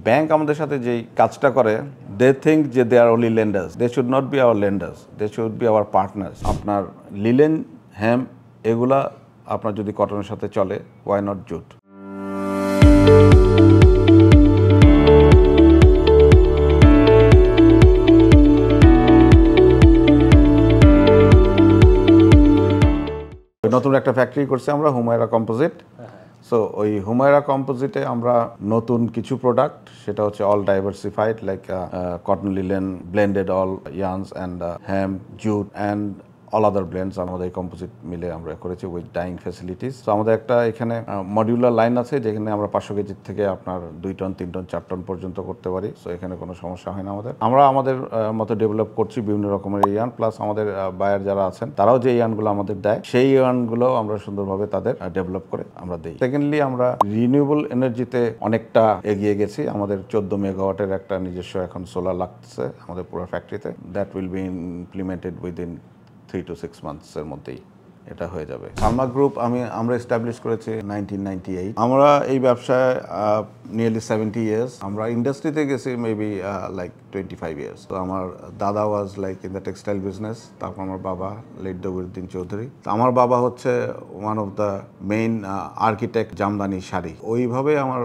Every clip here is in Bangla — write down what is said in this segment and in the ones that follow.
ব্যাংক আমাদের সাথে যেই কাজটা করে, দে থিঙ্ক যে they are only lenders, they should not be our lenders, they should be our partners. আপনার লিলেন, হেম্প এগুলা আপনার যদি কটনের সাথে চলে, ওয়াই নট জুট? নতুন একটা ফ্যাক্টরি করছি আমরা, হুমায়রা কম্পোজিট। সো ওই হুমায়রা কম্পোজিটে আমরা নতুন কিছু প্রোডাক্ট, সেটা হচ্ছে all diversified, like cotton, linen, blended all yarns and hemp, jute and all other blends আমাদের এই কম্পোজিট মিলে আমরা করেছি উইথ ডাইং ফ্যাসিলিটিস। তো আমাদের একটা এখানে মডিউলার লাইন আছে, যেখানে আমরা 500 কেজির থেকে আপনার 2 টন, 3 টন, 4 টন পর্যন্ত করতে পারি। সো এখানে কোনো সমস্যা হয় না আমাদের। আমরা আমাদের মতো ডেভেলপ করছি বিভিন্ন রকমের ইয়ার্ন, প্লাস আমাদের বায়ার যারা আছেন তারাও যে ইয়ার্নগুলো আমাদের দেয়, সেই ইয়ার্নগুলো আমরা সুন্দরভাবে তাদের ডেভেলপ করে আমরা দিই। সেকেন্ডলি, আমরা রিনিউয়েবল এনার্জিতে অনেকটা এগিয়ে গেছি। আমাদের 14 মেগাওয়াটের একটা নিজস্ব এখন সোলার লাগছে আমাদের পুরো ফ্যাক্টরিতে। That will be implemented within 3 to 6 monthসের মধ্যেই এটা হয়ে যাবে। সালমা গ্রুপ আমরা এস্টাবলিশ করেছি 1998। আমরা এই ব্যবসায় নিয়ারলি 70 years। আমরা ইন্ডাস্ট্রিতে গেছি মেবি লাইক 25 years। তো আমার দাদা was like in the textile business, তারপর আমার বাবা লেট দবিরউদ্দিন চৌধুরী। তো আমার বাবা হচ্ছে one of the main architect Jamdani sari. ওইভাবে আমার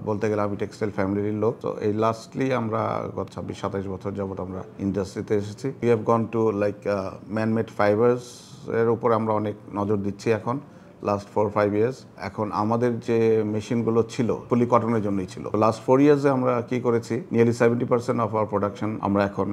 বলতে গেলে আমি টেক্সটাইল ফ্যামিলির লোক। তো এই লাস্টলি আমরা গত 26-27 বছর যাবত আমরা ইন্ডাস্ট্রিতে এসেছি। We have gone to like man-made fibres এর উপর আমরা অনেক নজর দিচ্ছি এখন লাস্ট 4-5 years। এখন আমাদের যে মেশিনগুলো ছিল ফুলি কটনের জন্যই ছিল। লাস্ট 4 yearsে আমরা কি করেছি, নিয়ারলি 70% অফ আওয়ার প্রোডাকশন আমরা এখন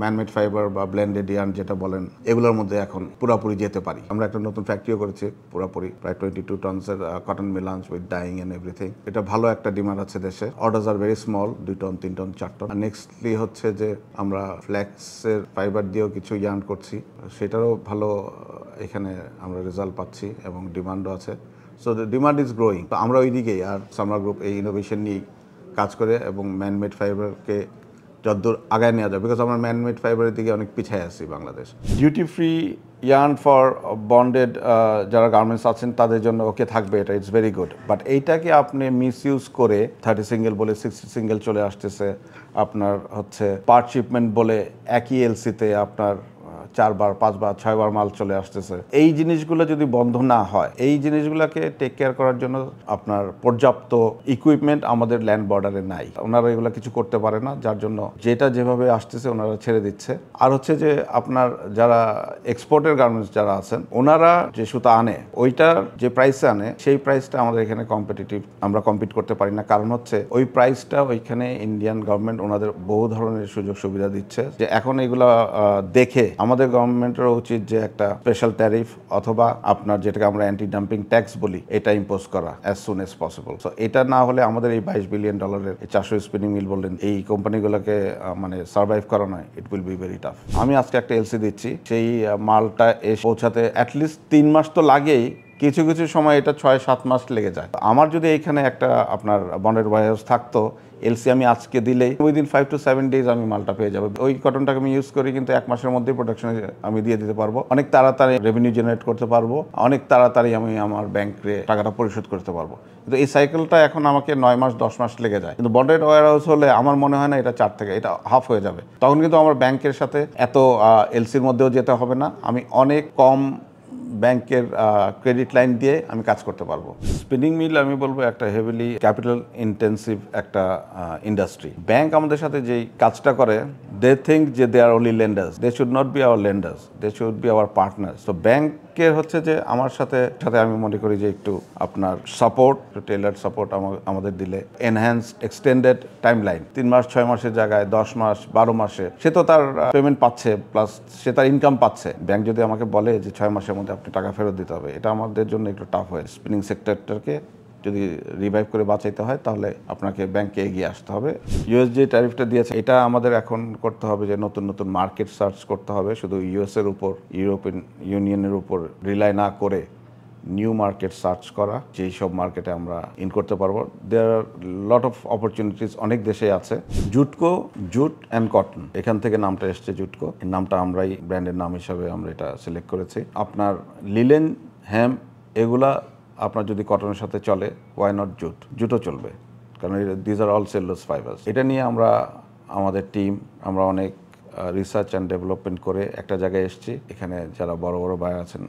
ম্যানমেড ফাইবার বা ব্লেন্ডেড ইয়ার্ন যেটা বলেন, এগুলোর মধ্যে এখন পুরোপুরি যেতে পারি। আমরা একটা নতুন ফ্যাক্টরিও করেছি পুরোপুরি, প্রায় 22 টনসের কটন মিলান্স উইথ ডাইং এন্ড এভরিথিং। এটা ভালো একটা ডিমান্ড আছে দেশে। Orders are very small, 2 ton, 3 ton, 4 ton. Nextly হচ্ছে যে আমরা ফ্ল্যাক্সের ফাইবার দিয়েও কিছু ইয়ার্ন করছি, সেটারও ভালো এখানে আমরা রেজাল্ট পাচ্ছি এবং ডিমান্ডও আছে। So the demand is growing. তো আমরা ওই দিকেই, আর সালমা গ্রুপ এই ইনোভেশন নিয়েই কাজ করে এবং ম্যানমেড ফাইবারকে যতদূর আগায় নেওয়া যায়, বিকজ আমরা ম্যানমেড ফাইবারের দিকে অনেক পিছিয়ে আছি Bangladesh. Duty free yarn for bonded যারা গার্মেন্টস আছেন তাদের জন্য ওকে থাকবে, এটা ইটস ভেরি গুড। বাট এইটাকে আপনি মিসইউজ করে 30 সিঙ্গেল বলে 60 সিঙ্গেল চলে আসতেছে, আপনার হচ্ছে পার্ট শিপমেন্ট বলে একই এলসিতে আপনার 4 বার 5 বার 6 বার মাল চলে আসতেছে। এই জিনিসগুলো যদি বন্ধ না হয়, এই জিনিসগুলোকে টেক কেয়ার করার জন্য আপনার পর্যাপ্ত ইকুইপমেন্ট আমাদের ল্যান্ড বর্ডারে নাই। ওনারা এগুলো কিছু করতে পারে না, যার জন্য যেটা যেভাবে আসতেছে ওনারা ছেড়ে দিচ্ছে। আর হচ্ছে যে আপনার যারা এক্সপোর্টের গার্মেন্টস যারা আছেন, ওনারা যে সুতা আনে, ওইটার যে প্রাইসে আনে, সেই প্রাইসটা আমাদের এখানে কম্পিটিটিভ, আমরা কম্পিট করতে পারি না। কারণ হচ্ছে ওই প্রাইসটা ওইখানে ইন্ডিয়ান গভর্নমেন্ট ওনাদের বহু ধরনের সুযোগ সুবিধা দিচ্ছে, যে এখন এগুলো দেখে আমাদের গভর্নমেন্টের উচিত যে একটা স্পেশাল ট্যারিফ অথবা আপনার যেটাকে আমরা অ্যান্টি ডাম্পিং ট্যাক্স বলি, এটা ইম্পোজ করা as soon as possible. So এটা না হলে আমাদের এই $22 বিলিয়ন 400 স্পিনিং মিল বললেন, এই কোম্পানিগুলোকে মানে সার্ভাইভ করা নয়, it will be very tough. আমি আজকে একটা এলসি দিচ্ছি, সেই মালটা এসে পৌঁছাতে অ্যাটলিস্ট 3 মাস তো লাগেই, কিছু কিছু সময় এটা 6-7 মাস লেগে যায়। আমার যদি এইখানে একটা আপনার বন্ডেড ওয়ারহাউস থাকতো, এলসি আমি আজকে দিলেই উইদিন 5 to 7 days আমি মালটা পেয়ে যাবো। ওই কটনটাকে আমি ইউজ করি, কিন্তু 1 মাসের মধ্যেই প্রোডাকশনে আমি দিয়ে দিতে পারবো, অনেক তাড়াতাড়ি রেভিনিউ জেনারেট করতে পারবো, অনেক তাড়াতাড়ি আমি আমার ব্যাংকে টাকাটা পরিশোধ করতে পারবো। কিন্তু এই সাইকেলটা এখন আমাকে 9 মাস 10 মাস লেগে যায়। কিন্তু বন্ডেড ওয়ারহাউস হলে আমার মনে হয় না এটা 4 থেকে, এটা হাফ হয়ে যাবে। তখন কিন্তু আমার ব্যাংকের সাথে এত এলসির মধ্যেও যেতে হবে না, আমি অনেক কম ব্যাংকের ক্রেডিট লাইন দিয়ে আমি কাজ করতে পারবো। স্পিনিং মিল আমি বলবো একটা হেভিলি ক্যাপিটাল ইন্টেন্সিভ একটা ইন্ডাস্ট্রি। ব্যাংক আমাদের সাথে যেই কাজটা করে, দে থিঙ্ক যে they are only lenders, they should not be our lenders, they should be our partners. তো ব্যাংকের হচ্ছে যে আমার সাথে আমি মনে করি যে একটু আপনার সাপোর্ট, টেইলার্ড সাপোর্ট আমাদের দিলে, এনহ্যান্স এক্সটেন্ডেড টাইম লাইন, 3 মাস 6 মাসের জায়গায় 10 মাস 12 মাসে, সে তো তার পেমেন্ট পাচ্ছে, প্লাস সে তার ইনকাম পাচ্ছে। ব্যাংক যদি আমাকে বলে যে 6 মাসের মধ্যে আপনি টাকা ফেরত দিতে হবে, এটা আমাদের জন্য একটু টাফ হয়। স্পিনিং সেক্টরটাকে যদি রিভাইভ করে বাঁচাইতে হয়, তাহলে আপনাকে ব্যাংকে এগিয়ে আসতে হবে। ইউএস যে ট্যারিফটা দিয়েছে, এটা আমাদের এখন করতে হবে যে নতুন নতুন মার্কেট সার্চ করতে হবে, শুধু ইউএসের উপর, ইউরোপিয়ান ইউনিয়নের উপর রিলাই না করে নিউ মার্কেট সার্চ করা, যেই সব মার্কেটে আমরা ইন করতে পারবো। দেয়ার আর লট অফ অপরচুনিটিস অনেক দেশে আছে। জুটকো, জুট অ্যান্ড কটন, এখান থেকে নামটা এসছে জুটকো। এই নামটা আমরাই ব্র্যান্ডের নাম হিসাবে আমরা এটা সিলেক্ট করেছি। আপনার লিলেন, হেম্প এগুলা আপনার যদি কটনের সাথে চলে, ওয়াই নট জুট? জুটও চলবে। কারণ these are all cellulose fibres. এটা নিয়ে আমরা আমাদের টিম আমরা অনেক রিসার্চ অ্যান্ড ডেভেলপমেন্ট করে একটা জায়গায় এসেছি। এখানে যারা বড় বড় বায়ার আছেন,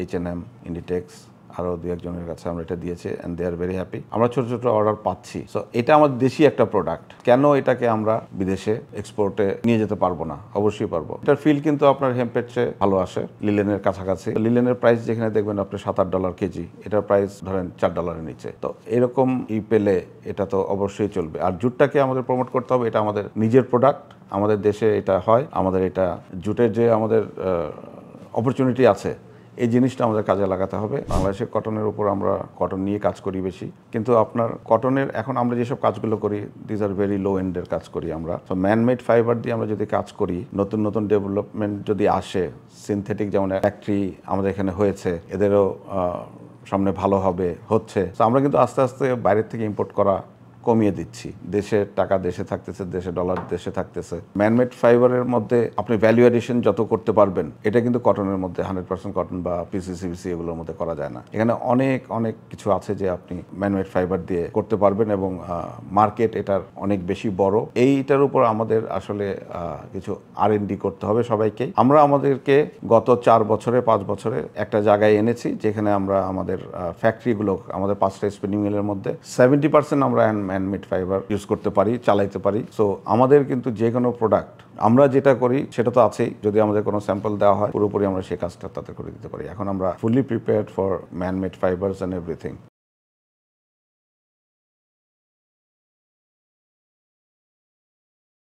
H&M, ইন্ডিটেক্স, আরও দু একজনের কাছে আমরা এটা দিয়েছি and they are very happy. আমরা ছোটো ছোটো অর্ডার পাচ্ছি। সো এটা আমাদের দেশি একটা প্রোডাক্ট, কেন এটাকে আমরা বিদেশে এক্সপোর্টে নিয়ে যেতে পারবো না? অবশ্যই পারবো। এটার ফিল কিন্তু আপনার হেম্পের চেয়ে ভালো আসে, লিলেনের কাছাকাছি। লিলেনের প্রাইস যেখানে দেখবেন আপনি $7-8 কেজি, এটার প্রাইস ধরেন $4 নিচে। তো এরকম পেলে এটা তো অবশ্যই চলবে। আর জুটটাকে আমাদের প্রমোট করতে হবে, এটা আমাদের নিজের প্রোডাক্ট, আমাদের দেশে এটা হয়, আমাদের এটা জুটের যে আমাদের অপরচুনিটি আছে এই জিনিসটা আমাদের কাজে লাগাতে হবে। বাংলাদেশের কটনের উপর আমরা কটন নিয়ে কাজ করি বেশি, কিন্তু আপনার কটনের এখন আমরা যেসব কাজগুলো করি দিজ আর ভেরি লো এন্ডের কাজ করি আমরা। তো ম্যানমেড ফাইবার দিয়ে আমরা যদি কাজ করি, নতুন নতুন ডেভেলপমেন্ট যদি আসে, সিনথেটিক যেমন ফ্যাক্টরি আমাদের এখানে হয়েছে, এদেরও সামনে ভালো হবে, হচ্ছে। তো আমরা কিন্তু আস্তে আস্তে বাইরের থেকে ইম্পোর্ট করা কমিয়ে দিচ্ছি। দেশের টাকা দেশে থাকতেছে, দেশে ডলার দেশে থাকতেছে। ম্যানমেড ফাইবারের মধ্যে আপনি ভ্যালু এডিশন যত করতে পারবেন, এটা কিন্তু কটনের মধ্যে 100% কটন বা পিসি এগুলোর মধ্যে করা যায় না। এখানে অনেক অনেক কিছু আছে যে আপনি ম্যানমেড ফাইবার দিয়ে করতে পারবেন এবং মার্কেট এটার অনেক বেশি বড়। এইটার উপর আমাদের আসলে কিছু R&D করতে হবে সবাইকেই। আমরা আমাদেরকে গত 4 বছরে 5 বছরে একটা জায়গায় এনেছি যেখানে আমরা আমাদের ফ্যাক্টরিগুলো, আমাদের 5টা স্পিনিং মিলের মধ্যে 70% আমরা হ্যান্ডমেড ফাইবার ইউজ করতে পারি, চালাইতে পারি। সো আমাদের কিন্তু যে কোনো প্রোডাক্ট আমরা যেটা করি সেটা তো আছেই, যদি আমাদের কোনো স্যাম্পল দেওয়া হয় পুরোপুরি আমরা সেই কাজটা তাতে করে দিতে পারি। এখন আমরা fully prepared for man-made fibres and everything.